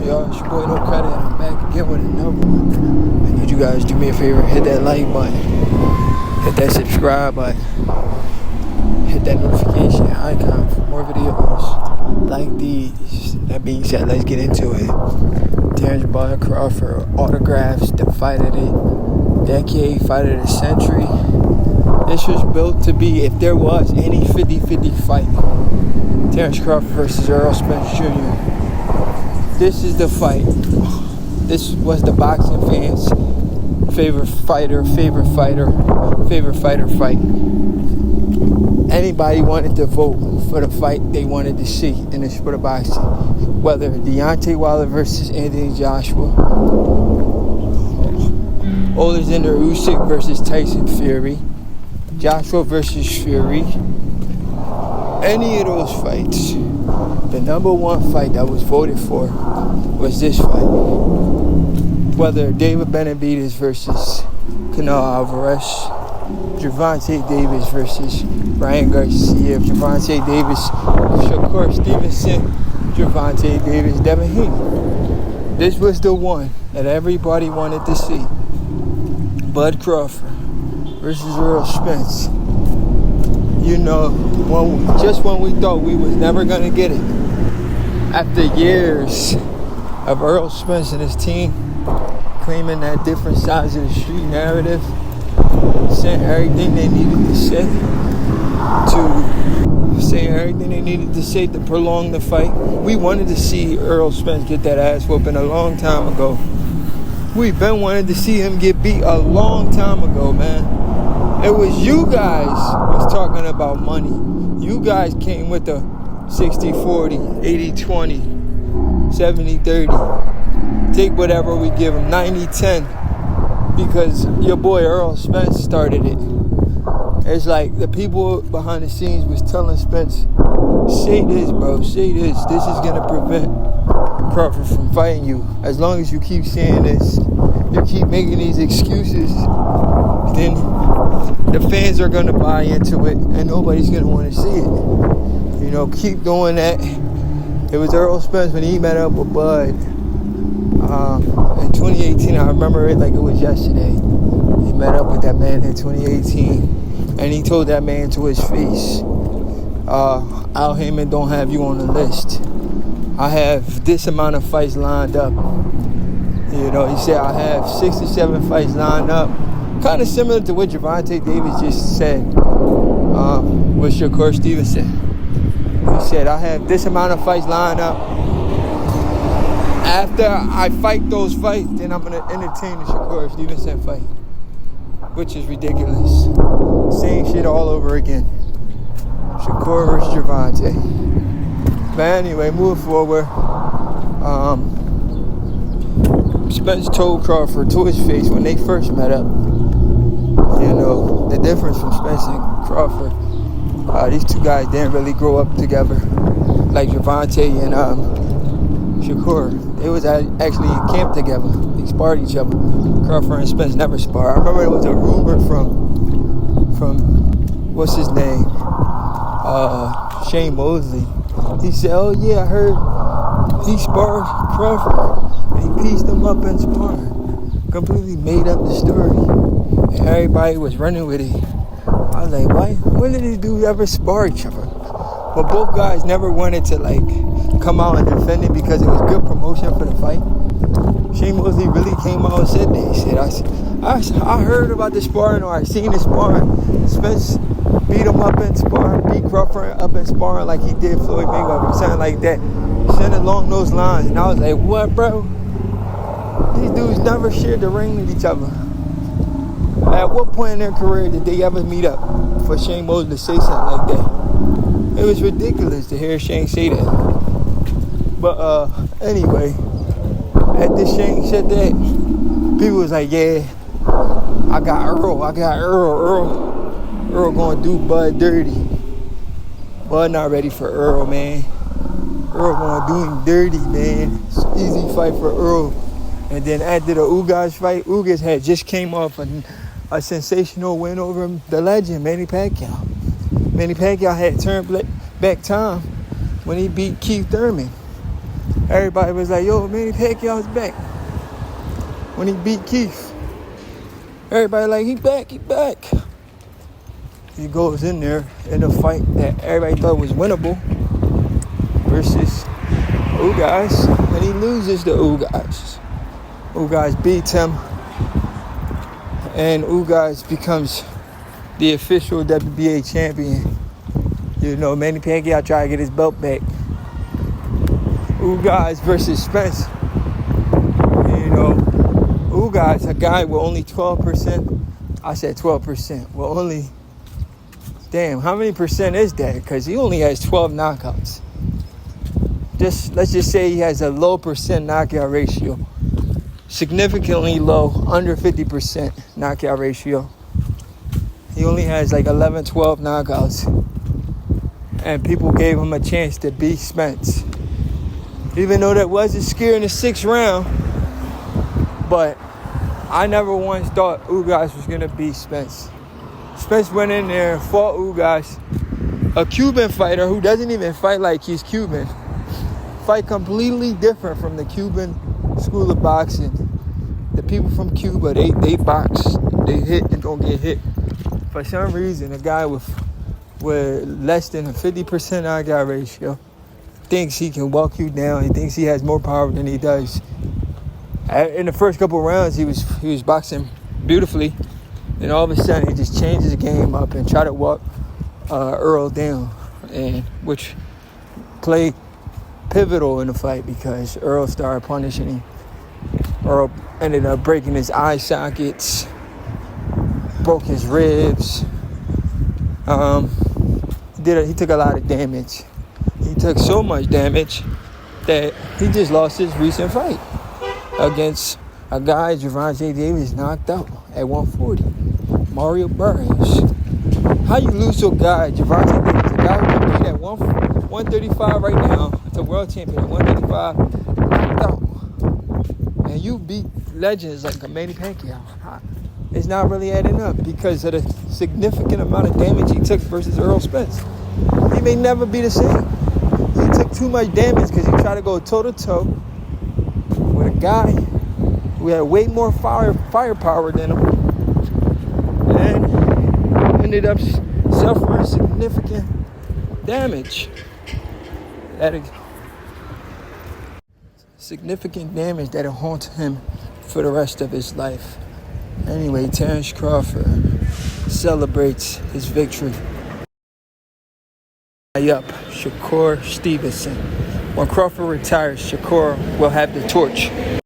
y'all? It's your boy No Credit, and I'm back again with another one. I need you guys to do me a favor, hit that like button, hit that subscribe button, hit that notification icon for more videos like these. That being said, let's get into it. Terence Crawford autographs the fight of the decade, fight of the century. This was built to be, if there was any 50-50 fight, Terence Crawford versus Errol Spence Jr. This is the fight. This was the boxing fans' favorite fighter fight. Anybody wanted to vote for the fight they wanted to see in the sport of boxing. Whether Deontay Wilder versus Anthony Joshua, Alexander Usyk versus Tyson Fury, Joshua versus Fury, any of those fights, the number one fight that was voted for was this fight. Whether David Benavidez versus Canelo Alvarez, Gervonta Davis versus Ryan Garcia, Gervonta Davis, Shakur Stevenson, Gervonta Davis, Devin Haney. This was the one that everybody wanted to see. Bud Crawford versus Errol Spence. You know, when we thought we was never going to get it. After years of Errol Spence and his team claiming that different sides of the street narrative, saying everything they needed to say to prolong the fight. We wanted to see Errol Spence get that ass whooping a long time ago. We've been wanting to see him get beat a long time ago, man. It was you guys was talking about money. You guys came with the 60-40, 80-20, 70-30. Take whatever we give him, 90-10. Because your boy Errol Spence started it. It's like the people behind the scenes was telling Spence, say this, bro, say this. This is going to prevent Crawford from fighting you. As long as you keep saying this, you keep making these excuses, then the fans are going to buy into it and nobody's going to want to see it. You know, keep doing that. It was Errol Spence when he met up with Bud in 2018. I remember it like it was yesterday. He met up with that man in 2018 and he told that man to his face, Al Heyman don't have you on the list. I have this amount of fights lined up. You know, he said I have 6 or 7 fights lined up. Kind of similar to what Gervonta Davis just said with Shakur Stevenson. He said, I have this amount of fights lined up. After I fight those fights, then I'm going to entertain the Shakur Stevenson fight. Which is ridiculous. Same shit all over again. Shakur versus Gervonta. But anyway, moving forward. Spence told Crawford to his face when they first met up. You know, the difference from Spence and Crawford, these two guys didn't really grow up together like Gervonta and Shakur. They was actually in camp together. They sparred each other. Crawford and Spence never sparred. I remember there was a rumor from what's his name? Shane Mosley. He said, oh yeah, I heard he sparred Crawford and he pieced him up in sparring. Completely made up the story. And everybody was running with it. I was like, why? When did these dudes ever spar each other? But both guys never wanted to come out and defend it because it was good promotion for the fight. Shane Mosley really came out and said that. He said, I heard about the sparring, or I seen the sparring. Spence beat him up in sparring, beat Crawford up in sparring like he did Floyd Mayweather, something like that. Something along those lines. And I was like, what, bro? These dudes never shared the ring with each other. At what point in their career did they ever meet up for Shane Mosley to say something like that? It was ridiculous to hear Shane say that. But anyway, after Shane said that, people was like, yeah, I got Earl. Earl gonna do Bud dirty. Bud not ready for Earl, man. Earl gonna do him dirty, man. It's an easy fight for Earl. And then after the Ugas fight, Ugas had just came off a sensational win over the legend, Manny Pacquiao. Manny Pacquiao had turned back time when he beat Keith Thurman. Everybody was like, yo, Manny Pacquiao's back. When he beat Keith. Everybody like, he back. He goes in there in a fight that everybody thought was winnable versus Ugas, and he loses to Ugas. Ugas beats him, and Ugas becomes the official WBA champion. You know, Manny Pacquiao tried to get his belt back. Ugas versus Spence. You know, Ugas, a guy with only 12%. I said 12%. Well, only, damn, how many percent is that? Because he only has 12 knockouts. Let's just say he has a low percent knockout ratio. Significantly low, under 50% knockout ratio. He only has like 11, 12 knockouts. And people gave him a chance to beat Spence. Even though that wasn't scary in the 6th round. But I never once thought Ugas was going to beat Spence. Spence went in there and fought Ugas, a Cuban fighter who doesn't even fight like he's Cuban. Fight completely different from the Cuban school of boxing. The people from Cuba, they box. They hit and don't get hit. For some reason, a guy with less than a 50% knockout ratio thinks he can walk you down. He thinks he has more power than he does. In the first couple of rounds, he was boxing beautifully, and all of a sudden he just changed his game up and tried to walk Earl down, and which played pivotal in the fight because Earl started punishing him. Earl ended up breaking his eye sockets, broke his ribs. He took a lot of damage. He took so much damage that he just lost his recent fight against a guy Gervonta Davis knocked out at 140, Mario Burns. How you lose to a guy, Gervonta Davis, a guy who compete at 135 right now, it's a world champion at 135, knocked out. And you beat legends like Manny Pacquiao. It's not really adding up because of the significant amount of damage he took versus Earl Spence. He may never be the same. He took too much damage because he tried to go toe-to-toe with a guy who had way more firepower than him and ended up suffering significant damage. Significant damage that'll haunt him for the rest of his life. Anyway, Terence Crawford celebrates his victory. Up, Shakur Stevenson. When Crawford retires, Shakur will have the torch.